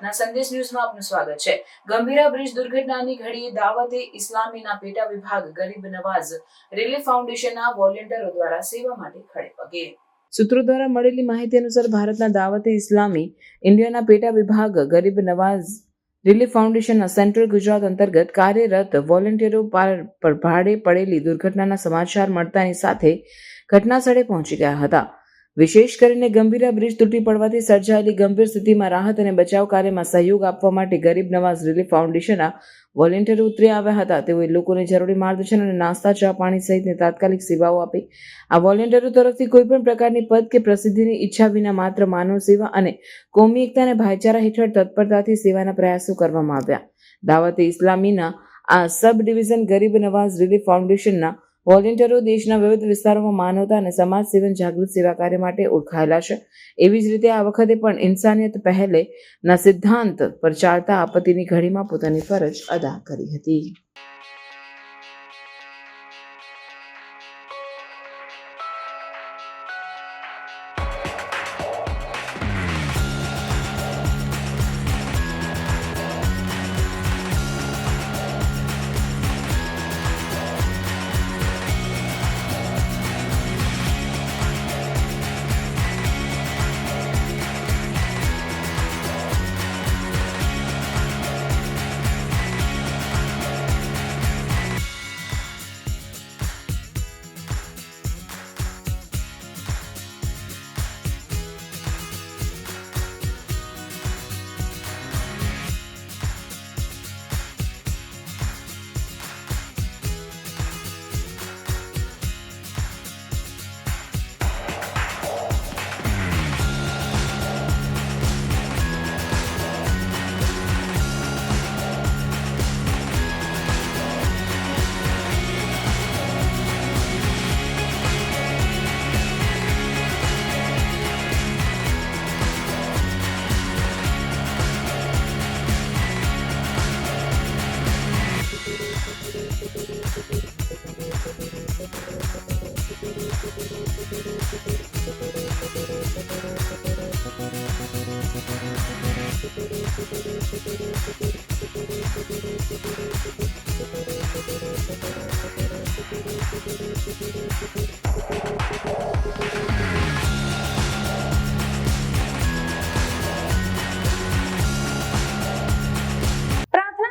પ્રાર્થના સંદેશ ન્યૂઝમાં આપનું સ્વાગત છે। ગંભીરા બ્રિજ દુર્ઘટનાની ઘડીએ દાવતે ઇસ્લામીના પેટા વિભાગ ગરીબ નવાઝ રિલીફ ફાઉન્ડેશનના વોલેન્ટિયરો દ્વારા સેવા માટે ખડે પગે। સૂત્રો દ્વારા મળેલી માહિતી અનુસાર ભારતના દાવતે ઇસ્લામી ઇન્ડિયાના પેટા વિભાગ ગરીબ નવાઝ રિલીફ ફાઉન્ડેશનના સેન્ટ્રલ ગુજરાત અંતર્ગત કાર્યરત વોલેન્ટિયરો પર ભાડે પડેલી દુર્ઘટનાના સમાચાર મળતાની સાથે ઘટના સ્થળે પહોંચી ગયા હતા। વિશેષ કરીને ગંભીરા બ્રિજ તૂટી પડવાથી સર્જાયેલી ગંભીર સ્થિતિમાં રાહત અને બચાવ કાર્યમાં સહયોગ આપવા માટે ગરીબ નવાઝ રિલીફ ફાઉન્ડેશનના વોલેન્ટિયરો ઉતરી આવ્યા હતા। તેઓએ લોકોને જરૂરી માર્ગદર્શન અને નાસ્તા, ચા, પાણી સહિતની તાત્કાલિક સેવાઓ આપી। આ વોલેન્ટિયરો તરફથી કોઈપણ પ્રકારની પદ કે પ્રસિદ્ધિની ઈચ્છા વિના માત્ર માનવ સેવા અને કોમી એકતા અને ભાઈચારા હેઠળ તત્પરતાથી સેવાના પ્રયાસો કરવામાં આવ્યા। દાવતે ઇસ્લામીના આ સબ ડિવિઝન ગરીબ નવાઝ રિલીફ ફાઉન્ડેશનના વોલેન્ટિયરો દેશના વિવિધ વિસ્તારોમાં માનવતા અને સમાજ સેવન જાગૃત સેવા કાર્ય માટે ઓળખાયેલા છે। એવી જ રીતે આ વખતે પણ ઇન્સાનિયત પહેલે ના સિદ્ધાંત પર ચાલતા આપત્તિની ઘડીમાં પોતાની ફરજ અદા કરી હતી।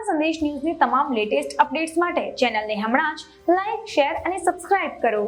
સંદેશ ન્યૂઝની તમામ લેટેસ્ટ અપડેટ્સ માટે ચેનલને હમણાં જ લાઈક, શેર અને સબસ્ક્રાઇબ કરો।